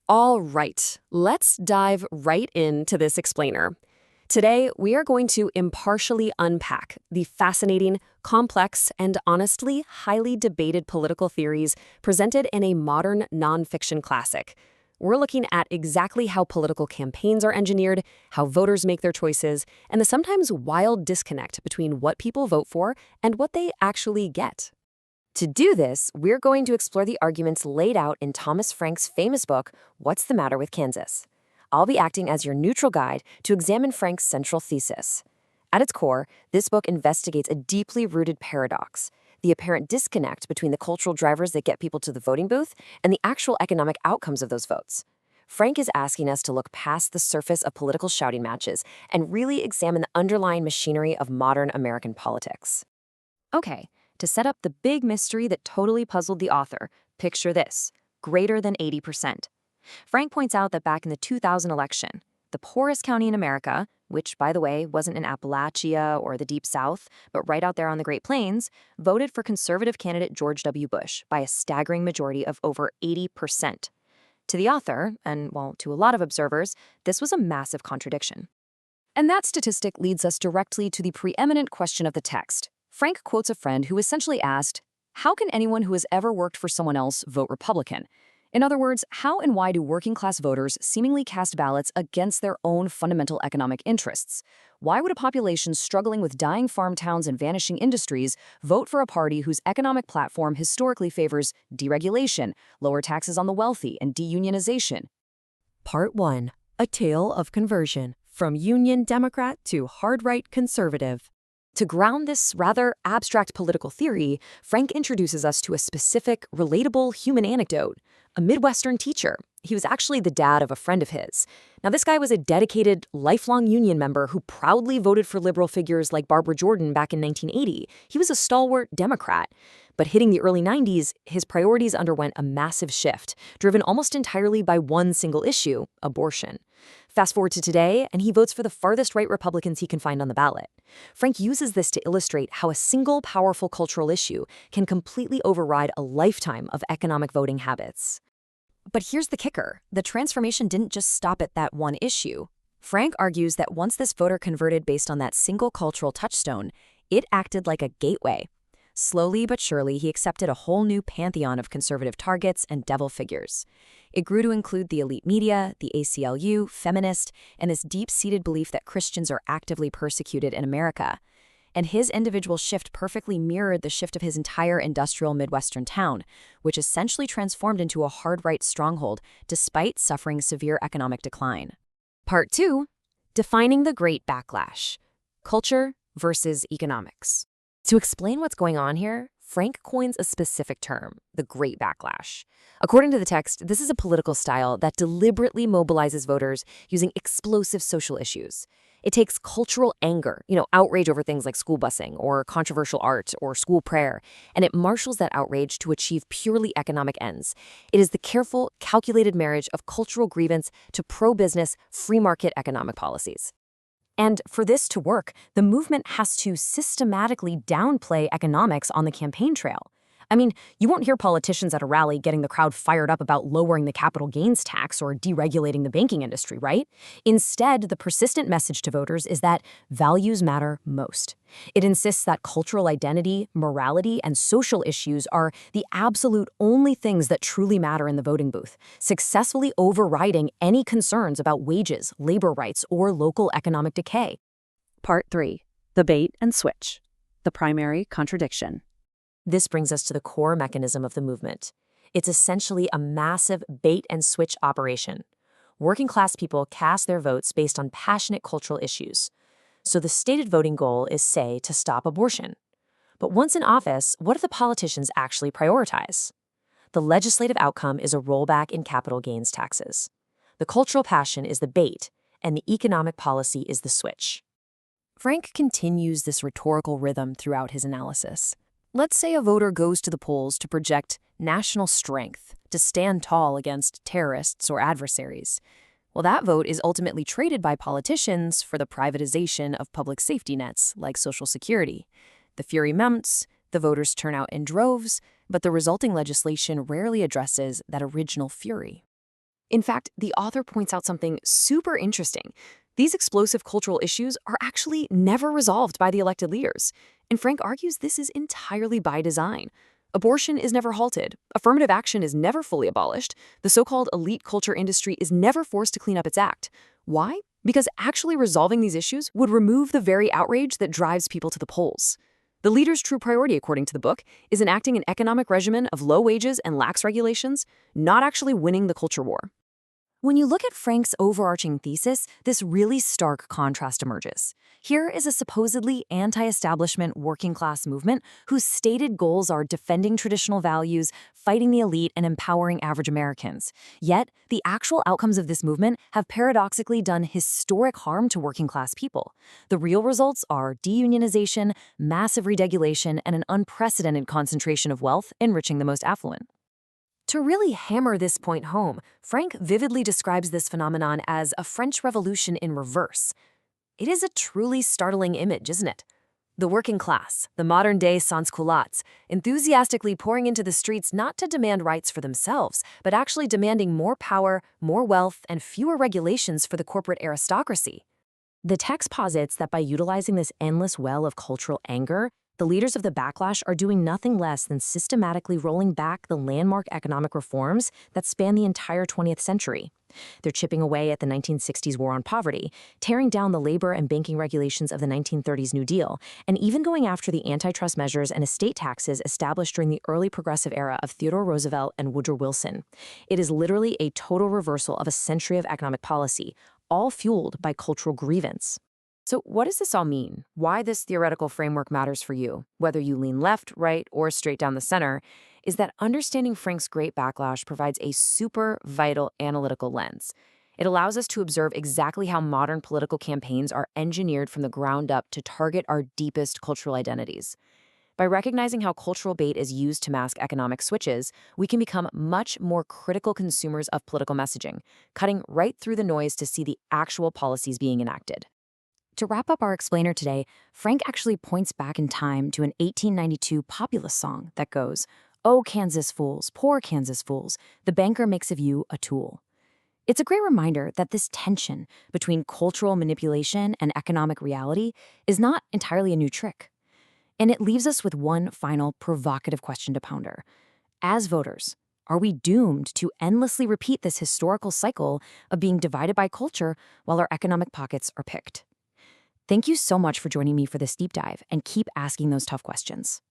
All right, let's dive right into this explainer. Today, we are going to impartially unpack the fascinating, complex, and honestly highly debated political theories presented in a modern nonfiction classic. We're looking at exactly how political campaigns are engineered, how voters make their choices, and the sometimes wild disconnect between what people vote for and what they actually get. To do this, we're going to explore the arguments laid out in Thomas Frank's famous book, What's the Matter with Kansas? I'll be acting as your neutral guide to examine Frank's central thesis. At its core, this book investigates a deeply rooted paradox, the apparent disconnect between the cultural drivers that get people to the voting booth and the actual economic outcomes of those votes. Frank is asking us to look past the surface of political shouting matches and really examine the underlying machinery of modern American politics. Okay, to set up the big mystery that totally puzzled the author, picture this: greater than 80%. Frank points out that back in the 2000 election, the poorest county in America, which, by the way, wasn't in Appalachia or the Deep South, but right out there on the Great Plains, voted for conservative candidate George W. Bush by a staggering majority of over 80%. To the author, and well, to a lot of observers, this was a massive contradiction. And that statistic leads us directly to the preeminent question of the text. Frank quotes a friend who essentially asked, "How can anyone who has ever worked for someone else vote Republican?" In other words, how and why do working-class voters seemingly cast ballots against their own fundamental economic interests? Why would a population struggling with dying farm towns and vanishing industries vote for a party whose economic platform historically favors deregulation, lower taxes on the wealthy, and deunionization? Part 1. A Tale of Conversion, from Union Democrat to hard-right conservative. To ground this rather abstract political theory, Frank introduces us to a specific, relatable human anecdote: a Midwestern teacher. He was actually the dad of a friend of his. Now, this guy was a dedicated, lifelong union member who proudly voted for liberal figures like Barbara Jordan back in 1980. He was a stalwart Democrat. But hitting the early 90s, his priorities underwent a massive shift, driven almost entirely by one single issue: abortion. Fast forward to today, and he votes for the farthest right Republicans he can find on the ballot. Frank uses this to illustrate how a single powerful cultural issue can completely override a lifetime of economic voting habits. But here's the kicker: the transformation didn't just stop at that one issue. Frank argues that once this voter converted based on that single cultural touchstone, it acted like a gateway. Slowly but surely, he accepted a whole new pantheon of conservative targets and devil figures. It grew to include the elite media, the ACLU, feminist, and this deep-seated belief that Christians are actively persecuted in America. And his individual shift perfectly mirrored the shift of his entire industrial Midwestern town, which essentially transformed into a hard-right stronghold despite suffering severe economic decline. Part 2. Defining the Great Backlash: Culture versus Economics. To explain what's going on here, Frank coins a specific term: the Great Backlash. According to the text, this is a political style that deliberately mobilizes voters using explosive social issues. It takes cultural anger, outrage over things like school busing or controversial art or school prayer, and it marshals that outrage to achieve purely economic ends. It is the careful, calculated marriage of cultural grievance to pro-business, free market economic policies. And for this to work, the movement has to systematically downplay economics on the campaign trail. I mean, you won't hear politicians at a rally getting the crowd fired up about lowering the capital gains tax or deregulating the banking industry, right? Instead, the persistent message to voters is that values matter most. It insists that cultural identity, morality, and social issues are the absolute only things that truly matter in the voting booth, successfully overriding any concerns about wages, labor rights, or local economic decay. Part 3. The Bait and Switch: The Primary Contradiction. This brings us to the core mechanism of the movement. It's essentially a massive bait-and-switch operation. Working-class people cast their votes based on passionate cultural issues. So the stated voting goal is, say, to stop abortion. But once in office, what do the politicians actually prioritize? The legislative outcome is a rollback in capital gains taxes. The cultural passion is the bait, and the economic policy is the switch. Frank continues this rhetorical rhythm throughout his analysis. Let's say a voter goes to the polls to project national strength, to stand tall against terrorists or adversaries. Well, that vote is ultimately traded by politicians for the privatization of public safety nets like Social Security. The fury mounts, the voters turn out in droves, but the resulting legislation rarely addresses that original fury. In fact, the author points out something super interesting. These explosive cultural issues are actually never resolved by the elected leaders. And Frank argues this is entirely by design. Abortion is never halted, affirmative action is never fully abolished, the so-called elite culture industry is never forced to clean up its act. Why? Because actually resolving these issues would remove the very outrage that drives people to the polls. The leader's true priority, according to the book, is enacting an economic regimen of low wages and lax regulations, not actually winning the culture war. When you look at Frank's overarching thesis, this really stark contrast emerges. Here is a supposedly anti-establishment working-class movement whose stated goals are defending traditional values, fighting the elite, and empowering average Americans. Yet, the actual outcomes of this movement have paradoxically done historic harm to working-class people. The real results are deunionization, massive reregulation, and an unprecedented concentration of wealth enriching the most affluent. To really hammer this point home, Frank vividly describes this phenomenon as a French Revolution in reverse. It is a truly startling image, isn't it? The working class, the modern-day sans-culottes, enthusiastically pouring into the streets not to demand rights for themselves, but actually demanding more power, more wealth, and fewer regulations for the corporate aristocracy. The text posits that by utilizing this endless well of cultural anger, the leaders of the backlash are doing nothing less than systematically rolling back the landmark economic reforms that span the entire 20th century. They're chipping away at the 1960s war on poverty, tearing down the labor and banking regulations of the 1930s New Deal, and even going after the antitrust measures and estate taxes established during the early progressive era of Theodore Roosevelt and Woodrow Wilson. It is literally a total reversal of a century of economic policy, all fueled by cultural grievance. So what does this all mean? Why this theoretical framework matters for you, whether you lean left, right, or straight down the center, is that understanding Frank's Great Backlash provides a super vital analytical lens. It allows us to observe exactly how modern political campaigns are engineered from the ground up to target our deepest cultural identities. By recognizing how cultural bait is used to mask economic switches, we can become much more critical consumers of political messaging, cutting right through the noise to see the actual policies being enacted. To wrap up our explainer today, Frank actually points back in time to an 1892 populist song that goes, "Oh, Kansas fools, poor Kansas fools, the banker makes of you a tool." It's a great reminder that this tension between cultural manipulation and economic reality is not entirely a new trick. And it leaves us with one final provocative question to ponder. As voters, are we doomed to endlessly repeat this historical cycle of being divided by culture while our economic pockets are picked? Thank you so much for joining me for this deep dive, and keep asking those tough questions.